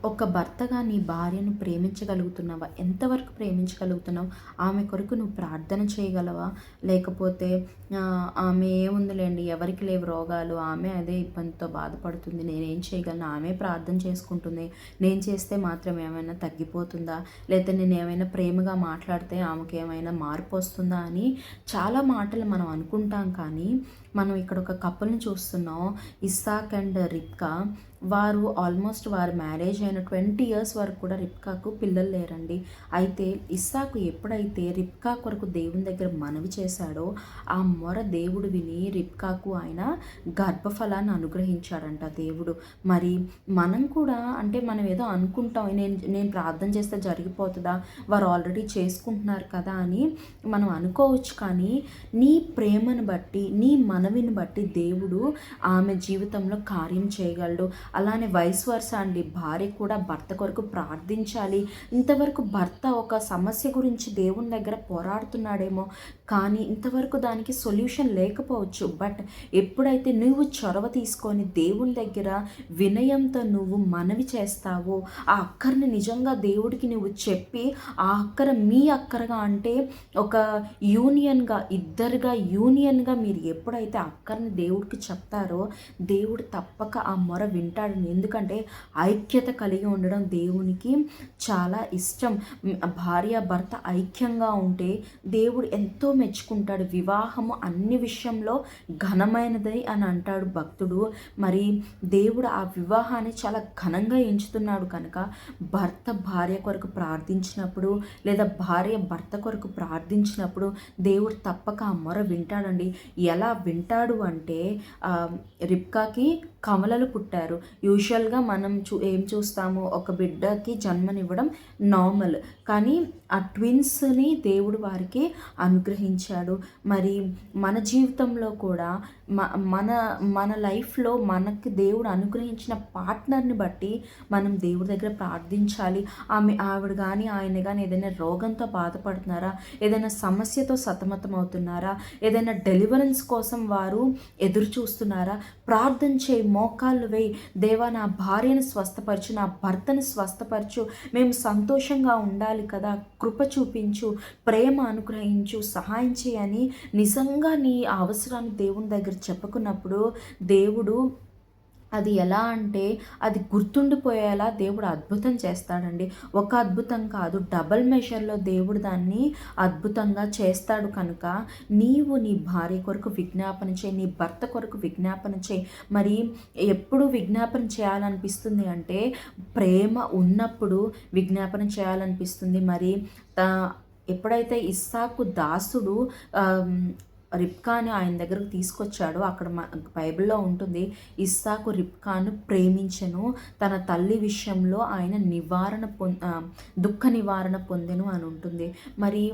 ఒక భర్తగా నీ భార్యను ప్రేమించగలుగుతున్నావా? ఎంతవరకు ప్రేమించగలుగుతున్నావు? ఆమె కొరకు నువ్వు ప్రార్థన చేయగలవా? లేకపోతే ఆమె ఏముందిలేండి, ఎవరికి లేవు రోగాలు, ఆమె అదే ఇబ్బందితో బాధపడుతుంది, నేనేం చేయగలను, ఆమె ప్రార్థన చేసుకుంటుంది, నేను చేస్తే మాత్రం ఏమైనా తగ్గిపోతుందా? లేకపోతే నేను ఏమైనా ప్రేమగా మాట్లాడితే ఆమెకి ఏమైనా మార్పు వస్తుందా అని చాలా మాటలు మనం అనుకుంటాం. కానీ మనం ఇక్కడ ఒక కపుల్ని చూస్తున్నాం, ఇస్సాక్ అండ్ రిబ్కా. వారు ఆల్మోస్ట్ వారి మ్యారేజ్ అయిన 20 years వరకు కూడా రిబ్కాకు పిల్లలు లేరండి. అయితే ఇస్సాకు ఎప్పుడైతే రిబ్కా కొరకు దేవుని దగ్గర మనవి చేశాడో ఆ మొర దేవుడు విని రిబ్కాకు ఆయన గర్భఫలాన్ని అనుగ్రహించాడంట దేవుడు. మరి మనం కూడా అంటే మనం ఏదో అనుకుంటాం, నేను ప్రార్థన చేస్తే జరిగిపోతుందా, వారు ఆల్రెడీ చేసుకుంటున్నారు కదా అని మనం అనుకోవచ్చు. కానీ నీ ప్రేమను బట్టి, నీ మనవిని బట్టి దేవుడు ఆమె జీవితంలో కార్యం చేయగలడు. అలానే వైస్ వర్సా అండి, భార్య కూడా భర్త కొరకు ప్రార్థించాలి. ఇంతవరకు భర్త ఒక సమస్య గురించి దేవుని దగ్గర పోరాడుతున్నాడేమో, కానీ ఇంతవరకు దానికి సొల్యూషన్ లేకపోవచ్చు. బట్ ఎప్పుడైతే నువ్వు చొరవ తీసుకొని దేవుని దగ్గర వినయంతో నువ్వు మనవి చేస్తావో, ఆ అక్కర్ని నిజంగా దేవుడికి నువ్వు చెప్పి, ఆ అక్కర మీ అక్కరగా అంటే ఒక యూనియన్గా, ఇద్దరుగా యూనియన్గా మీరు ఎప్పుడైతే అక్కర్ని దేవుడికి చెప్తారో దేవుడు తప్పక ఆ మొర వింటాడు. ఎందుకంటే ఐక్యత కలిగి ఉండడం దేవునికి చాలా ఇష్టం. భార్య భర్త ఐక్యంగా ఉంటే దేవుడు ఎంతో మెచ్చుకుంటాడు. వివాహము అన్ని విషయంలో ఘనమైనది అని అంటాడు భక్తుడు. మరి దేవుడు ఆ వివాహాన్ని చాలా ఘనంగా ఎంచుతున్నాడు కనుక భర్త భార్య కొరకు ప్రార్థించినప్పుడు, లేదా భార్య భర్త కొరకు ప్రార్థించినప్పుడు దేవుడు తప్పక ఆ మొర వింటాడండి. ఎలా వింటాడు అంటే రిబ్కాకి కమలలు పుట్టారు. యూజువల్గా మనం ఏం చూస్తాము, ఒక బిడ్డకి జన్మనివ్వడం నార్మల్, కానీ ఆ ట్విన్స్ని దేవుడు వారికి అనుగ్రహించాడు. మరి మన జీవితంలో కూడా మన మన లైఫ్లో మనకి దేవుడు అనుగ్రహించిన పార్ట్నర్ని బట్టి మనం దేవుడి దగ్గర ప్రార్థించాలి. ఆవిడ కానీ ఆయన కానీ ఏదైనా రోగంతో బాధపడుతున్నారా, ఏదైనా సమస్యతో సతమతం అవుతున్నారా, ఏదైనా డెలివరెన్స్ కోసం వారు ఎదురు చూస్తున్నారా, ప్రార్థన చేయి, మోకాళ్ళు వేయి, దేవా నా భార్యను స్వస్థపరచు, నా భర్తను స్వస్థపరచు, మేము సంతోషంగా ఉండాలి కదా, కృప చూపించు, ప్రేమ అనుగ్రహించు, సహాయం చేయని నిజంగా నీ అవసరాన్ని దేవుని దగ్గర చెప్పుకున్నప్పుడు దేవుడు అది ఎలా అంటే అది గుర్తుండిపోయేలా దేవుడు అద్భుతం చేస్తాడండి. ఒక అద్భుతం కాదు, డబల్ మెషర్లో దేవుడు దాన్ని అద్భుతంగా చేస్తాడు. కనుక నీవు నీ భార్య కొరకు విజ్ఞాపన చేయి, నీ భర్త కొరకు విజ్ఞాపన చేయి. మరి ఎప్పుడు విజ్ఞాపన చేయాలనిపిస్తుంది అంటే ప్రేమ ఉన్నప్పుడు విజ్ఞాపన చేయాలనిపిస్తుంది. మరి ఎప్పుడైతే ఇస్సాకు దాసుడు రిబ్కాను ఆయన దగ్గరకు తీసుకొచ్చాడు, అక్కడ బైబిల్లో ఉంటుంది, ఇస్సాకు రిబ్కాను ప్రేమించెను, తన తల్లి విషయంలో ఆయన దుఃఖ నివారణ పొందెను అని ఉంటుంది. మరి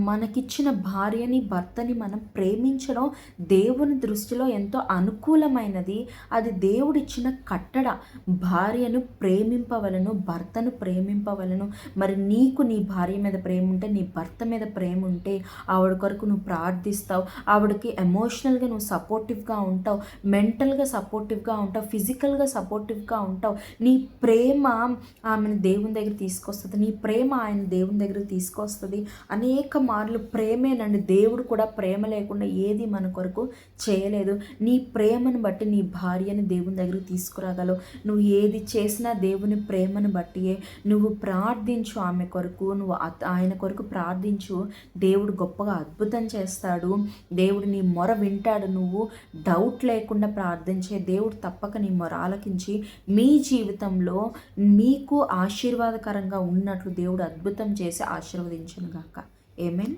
మనకిచ్చిన భార్యని భర్తని మనం ప్రేమించడం దేవుని దృష్టిలో ఎంతో అనుకూలమైనది. అది దేవుడిచ్చిన కట్టడ. భార్యను ప్రేమింపవలను, భర్తను ప్రేమింపవలను. మరి నీకు నీ భార్య మీద ప్రేమ ఉంటే, నీ భర్త మీద ప్రేమ ఉంటే ఆవిడ కొరకు నువ్వు ప్రార్థిస్తావు, ఆవిడకి ఎమోషనల్గా నువ్వు సపోర్టివ్గా ఉంటావు, మెంటల్గా సపోర్టివ్గా ఉంటావు, ఫిజికల్గా సపోర్టివ్గా ఉంటావు. నీ ప్రేమ ఆమెను దేవుని దగ్గర తీసుకొస్తుంది, నీ ప్రేమ ఆయన దేవుని దగ్గర తీసుకొస్తుంది. అనేక మార్లు ప్రేమేనండి. దేవుడు కూడా ప్రేమ లేకుండా ఏది మన కొరకు చేయలేదు. నీ ప్రేమను బట్టి నీ భార్యని దేవుని దగ్గరికి తీసుకురాగలవు. నువ్వు ఏది చేసినా దేవుని ప్రేమను బట్టియే. నువ్వు ప్రార్థించు ఆమె కొరకు, నువ్వు ఆయన కొరకు ప్రార్థించు, దేవుడు గొప్పగా అద్భుతం చేస్తాడు. దేవుడు నీ మొర వింటాడు. నువ్వు డౌట్ లేకుండా ప్రార్థించే దేవుడు తప్పక నీ మొర ఆలకించి మీ జీవితంలో మీకు ఆశీర్వాదకరంగా ఉన్నట్లు దేవుడు అద్భుతం చేసి ఆశీర్వదించునుగాక. ఆమేన్.